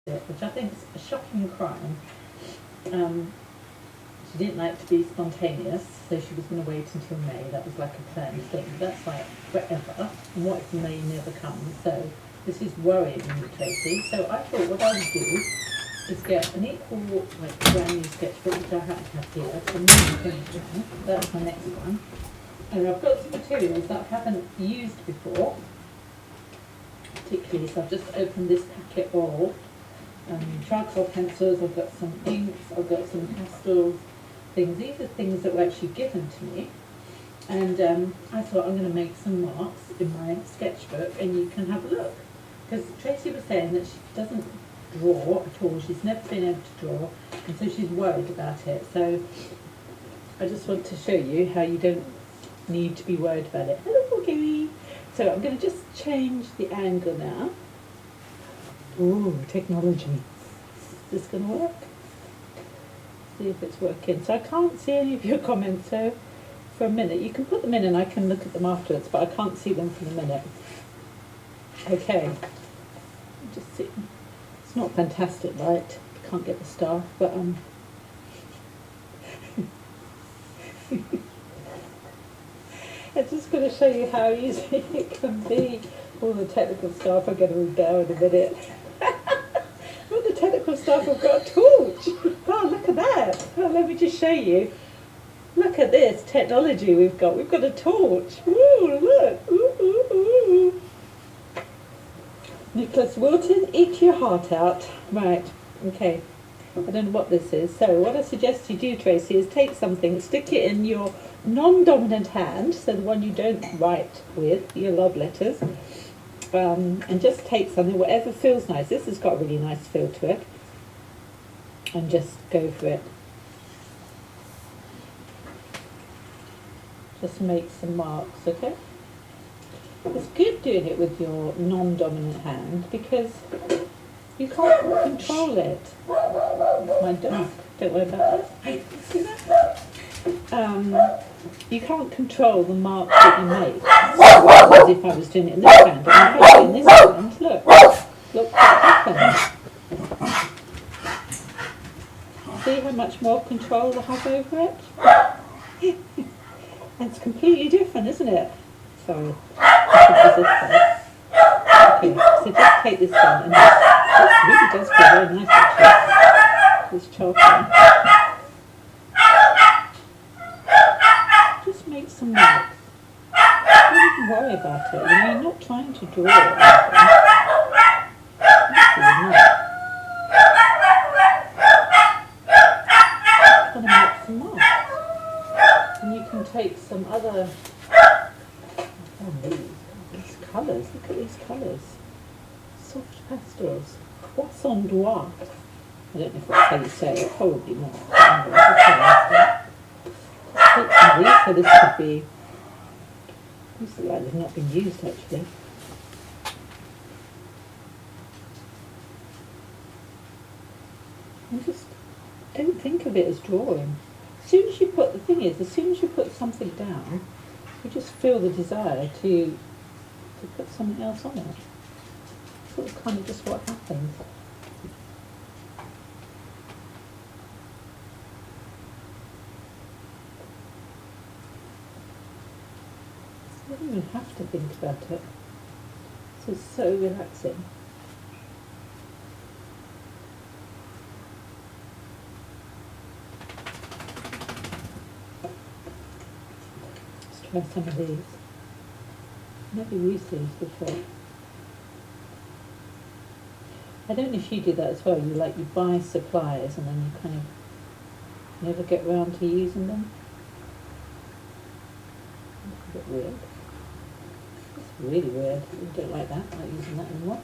it, which I think is a shocking crime. She didn't like to be spontaneous, so she was going to wait until May. That was like a planned thing. That's like forever. And what if May never comes? So this is worrying me, Tracy. So I thought what I would do is get an equal, like, brand new sketchbook, which I happen to have here. So that's my next one. And I've got some materials that I haven't used before, particularly, so I've just opened this packet of charcoal pencils. I've got some inks, I've got some pastel things. These are things that were actually given to me, and I thought I'm going to make some marks in my sketchbook and you can have a look, because Tracy was saying that she doesn't draw at all. She's never been able to draw, and so she's worried about it. So I just want to show you how you don't need to be worried about it. Hello, Gary. So I'm going to just change the angle now. Ooh, technology. Is this going to work? See if it's working. So I can't see any of your comments, so for a minute, you can put them in and I can look at them afterwards, but I can't see them for the minute. Okay. Just see. It's not fantastic light. Can't get the star, but I'm just going to show you how easy it can be. All the technical stuff I'm going to read down in a minute. All the technical stuff, I've got a torch. Oh, look at that. Oh, let me just show you. Look at this technology we've got. We've got a torch. Ooh, look. Ooh, ooh, ooh. Nicholas Wilton, eat your heart out. Right, okay. I don't know what this is. So what I suggest you do, Tracy, is take something, stick it in your non-dominant hand, so the one you don't write with, your love letters, and just take something, whatever feels nice. This has got a really nice feel to it, and just go for it. Just make some marks, okay? It's good doing it with your non-dominant hand because you can't control it. It's my dog. Don't worry about that. See that? You can't control the marks that you make. As if I was doing it in this hand. And if I do it in this hand, look what happens. See how much more control I have over it? It's completely different, isn't it? Sorry. Okay, so just take this one, and this really does feel very nice actually. This charcoal. Just make some marks. Don't even worry about it. You know, you're not trying to draw or anything. Just want to make some marks. And you can take some other these colours, look at these colours. Soft pastels. Poisson d'Oie. I don't know if that's how you say it, probably not. Take some of these, so this could be, these look like they've not been used actually. And just don't think of it as drawing. As soon as you put, the thing is, as soon as you put something down, you just feel the desire to put something else on it. Sort of kind of just what happens. You don't even have to think about it. It's so relaxing. Let's try some of these. Never used these before. I don't know if you do that as well. You buy supplies and then you kind of never get round to using them. It's a bit weird. It's really weird. I don't like that. I'm not using that anymore.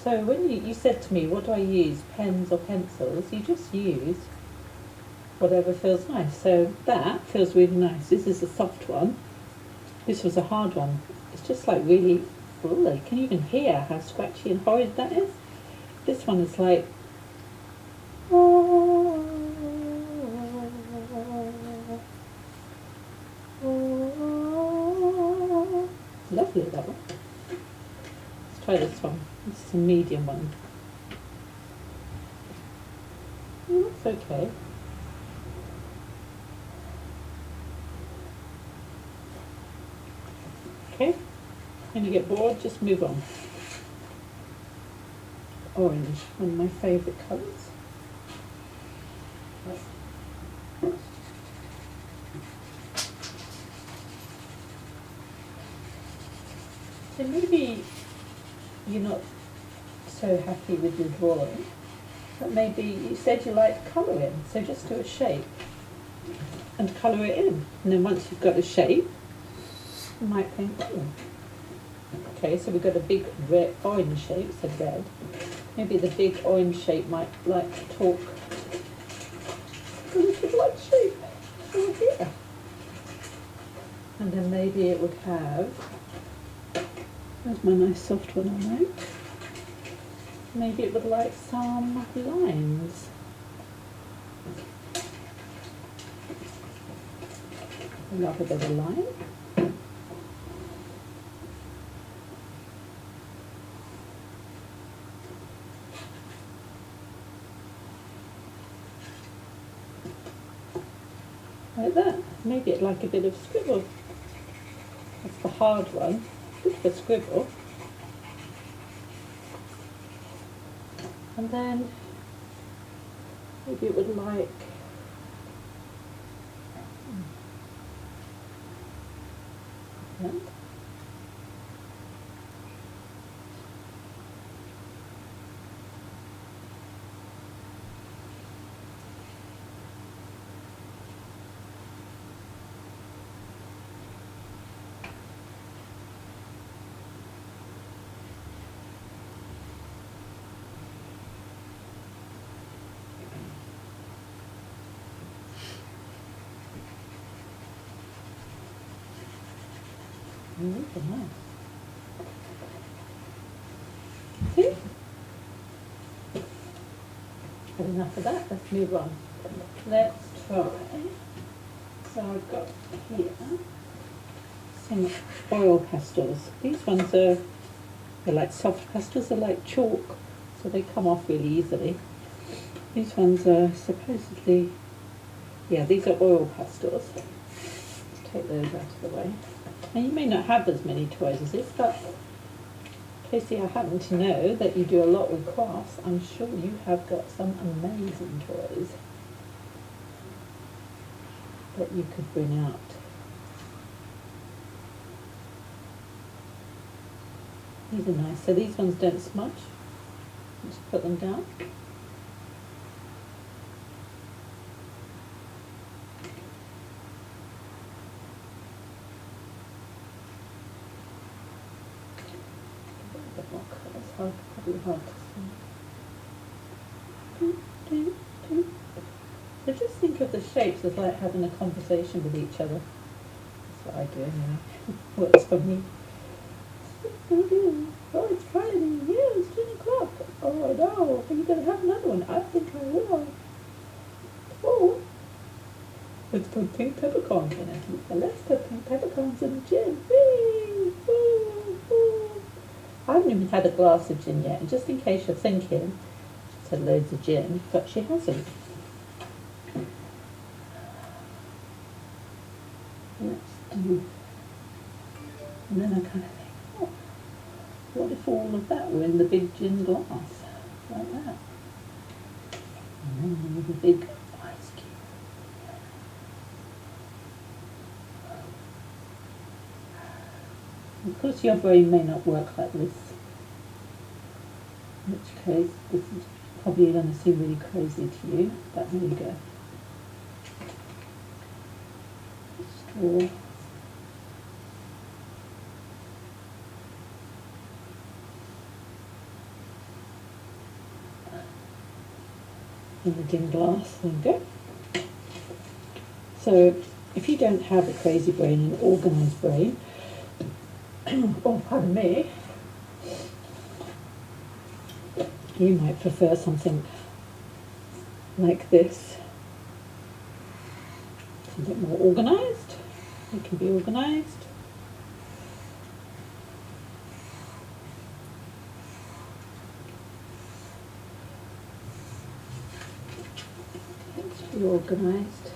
So when you said to me, what do I use, pens or pencils? You just use whatever feels nice. So that feels really nice. This is a soft one. This was a hard one. It's just like really, oh, you can even hear how scratchy and horrid that is. This one is like, lovely, that one. Let's try this one. This is a medium one. Oh, that's okay. Okay, when you get bored, just move on. Orange, one of my favourite colours. So maybe you're not so happy with your drawing, but maybe you said you like colouring, so just do a shape and colour it in. And then once you've got a shape, you might think, oh, okay, so we've got a big red, orange shape, so red. Maybe the big orange shape might like to talk a little blood shape over here. And then maybe it would have, there's my nice soft one I like. Maybe it would like some lines. I love a bit of line. Like that. Maybe it'd like a bit of scribble. That's the hard one. Good for scribble. And then maybe it would like that. Nice. See? Good enough of that, let's move on. Let's try. So I've got here some oil pastels. These ones are, they're like soft pastels, they're like chalk, so they come off really easily. These ones are supposedly, yeah, these are oil pastels. Let's take those out of the way. Now you may not have as many toys as this, but Casey, I happen to know that you do a lot with crafts. I'm sure you have got some amazing toys that you could bring out. These are nice. So these ones don't smudge. Just put them down. Probably hard to see. So just think of the shapes as like having a conversation with each other. That's what I do anyway. Works for me. Oh, it's Friday. Yeah, it's 10 o'clock. Oh, no. Are you going to have another one? I think I will. Oh. Let's put pink peppercorns in it. Let's put pink peppercorns in the gin. Whee! Woo! Woo! I haven't even had a glass of gin yet, and just in case you're thinking, she's had loads of gin, but she hasn't. Let's do, and then I kind of think, oh, what if all of that were in the big gin glass, like that? And then with a big ice cube. Of course your brain may not work like this, in which case this is probably going to seem really crazy to you, but there you go. Straw. In the gin glass, there you go. So if you don't have a crazy brain, an organised brain, oh, pardon me, you might prefer something like this. It's a bit more organised. It can be organised. be organised.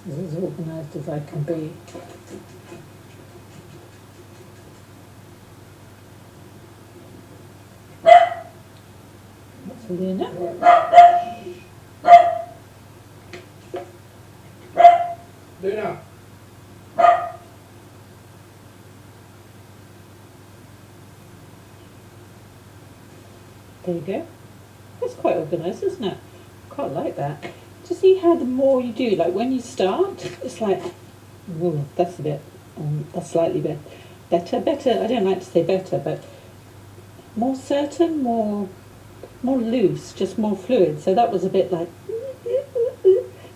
As organised as I can be. That's Luna. Luna. There you go. That's quite organised, isn't it? Quite like that. To see how the more you do, like when you start, it's like, whoa, that's a bit, that's slightly better. I don't like to say better, but more certain, more loose, just more fluid. So that was a bit like,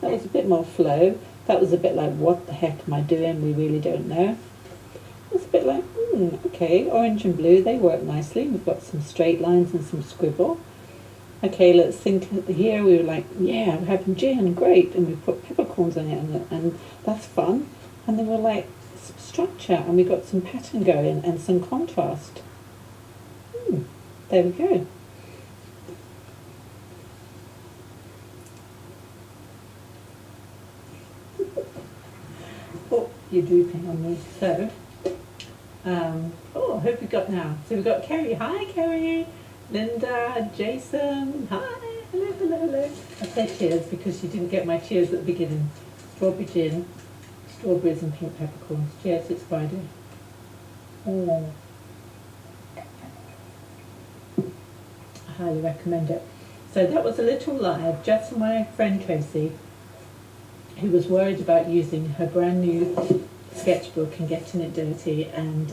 that was a bit more flow. That was a bit like, what the heck am I doing? We really don't know. It's a bit like, okay, orange and blue, they work nicely. We've got some straight lines and some scribble. Okay, let's think here. We were like, yeah, we're having gin, great, and we put peppercorns in it, and that's fun. And then we're like, some structure, and we got some pattern going and some contrast. There we go. Oh, you're drooping on me. So, I hope we got now. So we've got Kerry. Hi, Kerry. Linda, Jason, hi, hello. I said cheers because you didn't get my cheers at the beginning. Strawberry gin, strawberries and pink peppercorns. Cheers, it's Friday. I highly recommend it. So that was a little live just for my friend Tracy, who was worried about using her brand new sketchbook and getting it dirty. And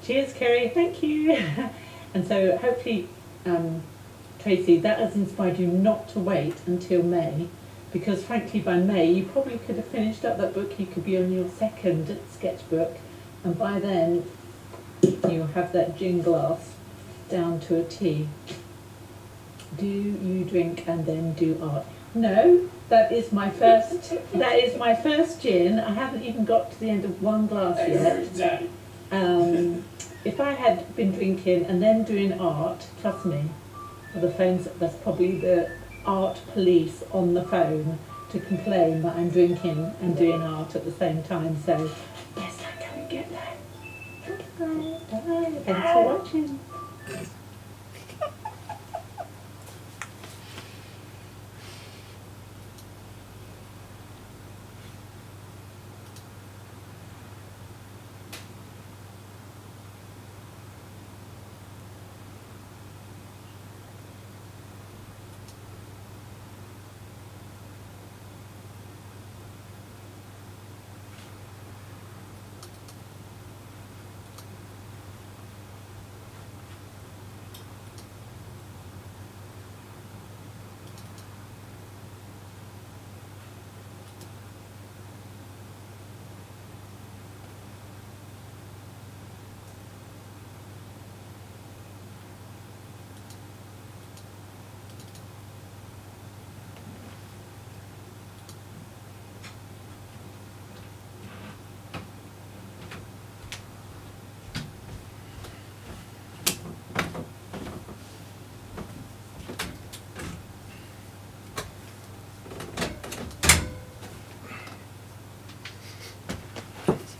cheers, Kerry, thank you. And so hopefully, Tracy, that has inspired you not to wait until May, because frankly by May you probably could have finished up that book. You could be on your second sketchbook, and by then you'll have that gin glass down to a T. Do you drink and then do art? No, that is my first gin. I haven't even got to the end of one glass yet. If I had been drinking and then doing art, trust me, the phones, that's probably the art police on the phone to complain that I'm drinking and doing art at the same time. So, yes, I can get there. Bye. Thanks for watching.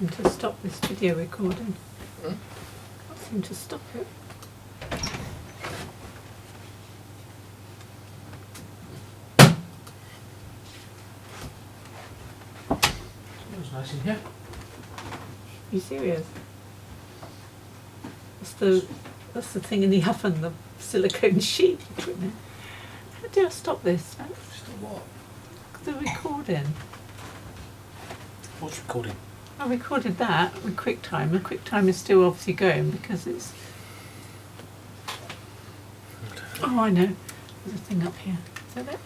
To stop this video recording. Can't seem to stop it. Smells nice in here. Are you serious? That's the thing in the oven, the silicone sheet. How do I stop this? Stop what? The recording. What's recording? I recorded that with QuickTime. The QuickTime is still obviously going because it's... Oh, I know. There's a thing up here. Is that it?